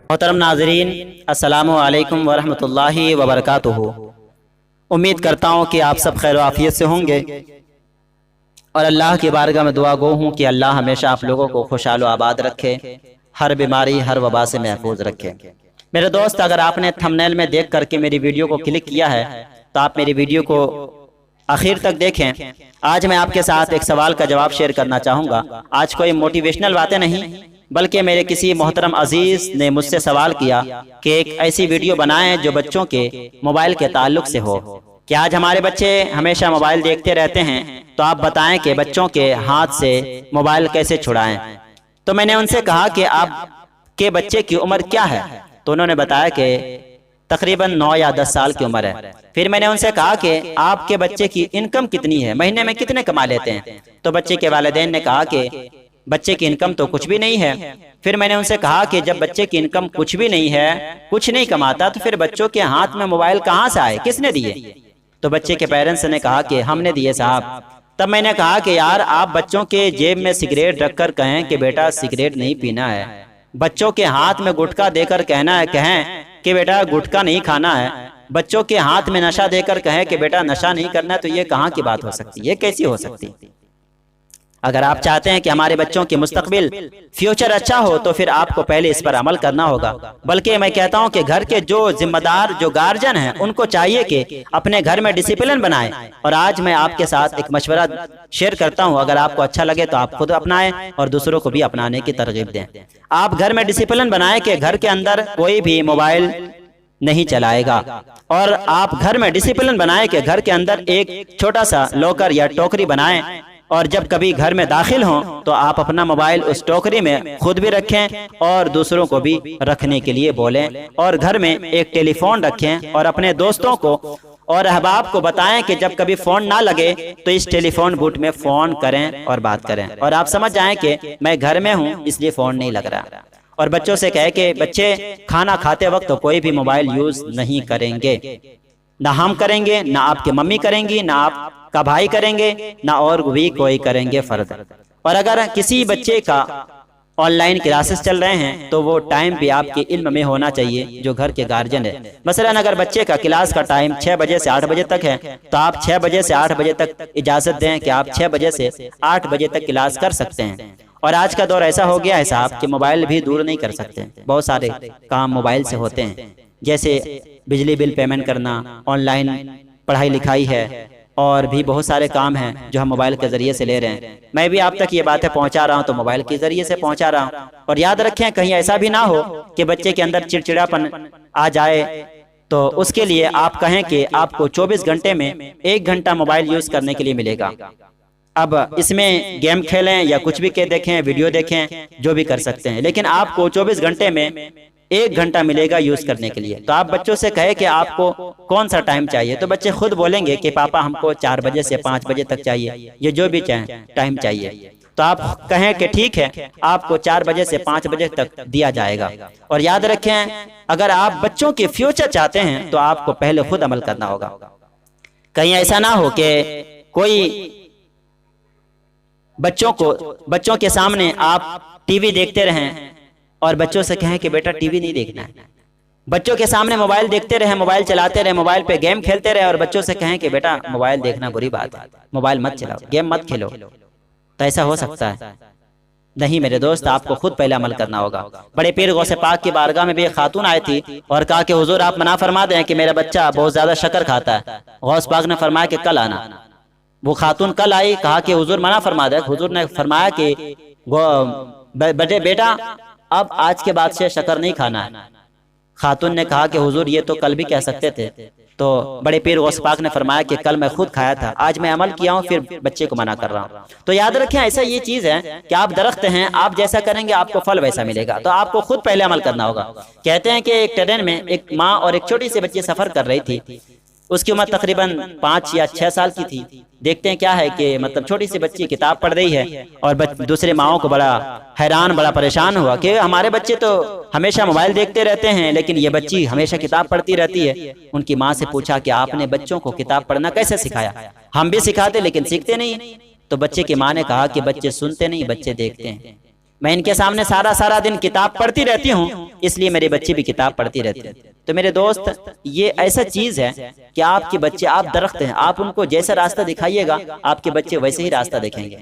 मोहतरम नाज़रीन, अस्सलामु अलैकुम वरहमतुल्लाहि वबरकातुहू। उम्मीद करता हूँ कि आप सब खैर आफियत से होंगे और अल्लाह की बारगाह में दुआ गो हूँ कि अल्लाह हमेशा आप लोगों को खुशहाल आबाद रखे, हर बीमारी हर वबा से महफूज रखे। मेरे दोस्त, अगर आपने थंबनेल में देख करके मेरी वीडियो को क्लिक किया है तो आप मेरी वीडियो को आखिर तक देखें। आज मैं आपके साथ एक सवाल का जवाब शेयर करना चाहूँगा। आज कोई मोटिवेशनल बातें नहीं, बल्कि मेरे किसी मोहतरम अजीज ने मुझसे सवाल किया कि एक ऐसी वीडियो बनाएं जो बच्चों के मोबाइल के ताल्लुक से हो। कि आज हमारे बच्चे हमेशा मोबाइल देखते रहते हैं, तो आप बताएं कि बच्चों के हाथ से मोबाइल कैसे छुड़ाएं। तो मैंने उनसे कहा कि आपके बच्चे की उम्र क्या है, तो उन्होंने बताया कि तकरीबन 9 या 10 साल की उम्र है। फिर मैंने उनसे कहा कि आपके बच्चे की इनकम कितनी है, महीने में कितने कमा लेते हैं। तो बच्चे के वालिदैन ने कहा कि बच्चे की इनकम तो कुछ भी नहीं है। फिर मैंने उनसे कहा कि जब बच्चे की इनकम कुछ भी नहीं है, कुछ नहीं कमाता, तो फिर बच्चों के हाथ में मोबाइल कहाँ से आए, किसने दिए। तो बच्चे के पेरेंट्स ने कहा कि हमने दिए साहब। तब मैंने कहा कि यार, आप बच्चों के जेब में सिगरेट रखकर कहें कि बेटा सिगरेट नहीं पीना है, बच्चों के हाथ में गुटखा देकर कहें कि बेटा गुटखा नहीं खाना है, बच्चों के हाथ में नशा देकर कहें कि बेटा नशा नहीं करना है, तो ये कहाँ की बात हो सकती है, ये कैसी हो सकती है। अगर आप चाहते हैं कि हमारे बच्चों की मुस्तकबिल फ्यूचर अच्छा हो, तो फिर आपको पहले इस पर अमल करना होगा। बल्कि मैं कहता हूं कि घर के जो जिम्मेदार, जो गार्जियन हैं, उनको चाहिए कि अपने घर में डिसिप्लिन बनाएं। और आज मैं आपके साथ एक मशवरा शेयर करता हूं, अगर आपको अच्छा लगे तो आप खुद अपनाएं और दूसरों को भी अपनाने की तरगीब दें। आप घर में डिसिप्लिन बनाएं कि घर के अंदर कोई भी मोबाइल नहीं चलाएगा, और आप घर में डिसिप्लिन बनाएं कि घर के अंदर एक छोटा सा लॉकर या टोकरी बनाएं, और जब कभी घर में दाखिल हों तो आप अपना मोबाइल उस टोकरी में खुद भी रखें और दूसरों को भी रखने के लिए बोलें। और घर में एक टेलीफोन रखें और अपने दोस्तों को और अहबाब को बताएं कि जब कभी फोन ना लगे तो इस टेलीफोन बूथ में फोन करें और बात करें, और आप समझ जाएं कि मैं घर में हूं इसलिए फोन नहीं लग रहा। और बच्चों से कहे कि बच्चे खाना खाते वक्त तो कोई भी मोबाइल यूज नहीं करेंगे, ना हम करेंगे, ना आपकी मम्मी करेंगी, ना आपका भाई करेंगे, ना और भी कोई करेंगे फर्द। और अगर किसी बच्चे का ऑनलाइन क्लासेस चल रहे हैं तो वो टाइम भी आपके इल्म में होना चाहिए जो घर के गार्जियन है। मसलन अगर बच्चे का क्लास का टाइम 6 बजे से 8 बजे तक है, तो आप 6 बजे से 8 बजे तक इजाजत दें कि आप 6 बजे से 8 बजे तक क्लास कर सकते हैं। और आज का दौर ऐसा हो गया है साहब कि मोबाइल भी दूर नहीं कर सकते, बहुत सारे काम मोबाइल से होते हैं, जैसे बिजली बिल पेमेंट करना, ऑनलाइन पढ़ाई लिखाई है, और भी बहुत सारे काम हैं जो हम मोबाइल के जरिए से ले रहे हैं। मैं भी आप तक ये बातें पहुंचा रहा हूं तो मोबाइल के जरिए से पहुंचा रहा हूं। और याद रखें, कहीं ऐसा भी ना हो कि बच्चे के अंदर चिड़चिड़ापन आ जाए, तो उसके लिए आप कहें कि आपको 24 घंटे में 1 घंटा मोबाइल यूज करने के लिए मिलेगा। अब इसमें गेम खेलें या कुछ भी के देखें, वीडियो देखें, जो भी कर सकते हैं, लेकिन आपको 24 घंटे में 1 घंटा मिलेगा यूज करने के लिए। तो आप बच्चों से कहे कि आपको कौन सा टाइम चाहिए, तो बच्चे खुद बोलेंगे कि पापा हमको 4 बजे से 5 बजे तक चाहिए, ये जो भी टाइम चाहिए। तो आप कहें कि ठीक है, आपको 4 बजे से 5 बजे तक दिया जाएगा। और याद रखें, अगर आप बच्चों के फ्यूचर चाहते हैं तो आपको पहले खुद अमल करना होगा। कहीं ऐसा ना हो कि कोई बच्चों के सामने आप टीवी देखते रहें और बच्चों से कहें कि बेटा टीवी नहीं देखना है, बच्चों के सामने मोबाइल देखते रहे, मोबाइल चलाते रहे, मोबाइल पे गेम खेलते रहे, और बच्चों से कहें कि बेटा मोबाइल देखना बुरी बात है, मोबाइल मत चलाओ, गेम मत खेलो, तो ऐसा हो सकता है? नहीं मेरे दोस्त, आपको खुद पहले अमल करना होगा। बड़े पीर गौसे पाक की बारगाह में भी एक खातून आई थी और कहा कि हुजूर आप मना फरमा दें कि मेरा बच्चा बहुत ज्यादा शक्कर खाता है। गौस पाक ने फरमाया कि कल आना। वो खातून कल आई, कहा कि हुजूर मना फरमा दे। हुजूर ने फरमाया कि बेटा अब आज के बाद से शक्कर नहीं खाना है। खातून ने कहा कि हुजूर ये तो कल भी कह सकते थे। तो बड़े पीर गौस पाक ने फरमाया कि कल मैं खुद खाया था, आज मैं अमल किया हूँ, फिर बच्चे को मना कर रहा हूँ। तो याद रखें, ऐसा ये चीज है कि आप दरख्त हैं, आप जैसा करेंगे आपको फल वैसा मिलेगा। तो आपको खुद पहले अमल करना होगा। कहते हैं कि एक ट्रेन में एक माँ और एक छोटी सी बच्ची सफर कर रही थी। उसकी उम्र तकरीबन 5 या 6 साल की थी। देखते हैं क्या है कि मतलब छोटी सी बच्ची किताब पढ़ रही है और दूसरे माओं को बड़ा हैरान, बड़ा परेशान हुआ कि हमारे बच्चे तो हमेशा मोबाइल देखते रहते हैं, लेकिन ये बच्ची हमेशा किताब पढ़ती रहती है। उनकी माँ से पूछा कि आपने बच्चों को किताब पढ़ना कैसे सिखाया? हम भी सिखाते लेकिन सीखते नहीं। तो बच्चे की माँ ने कहा कि बच्चे सुनते नहीं, बच्चे देखते हैं। میں ان کے سامنے سارا دن کتاب پڑھتی رہتی ہوں، اس لیے میرے بچے بھی کتاب پڑھتی رہتے ہیں۔ تو میرے دوست، یہ ایسا چیز ہے کہ آپ کے بچے، آپ درخت ہیں، آپ ان کو جیسا راستہ دکھائیے گا آپ کے بچے ویسے ہی راستہ دیکھیں گے۔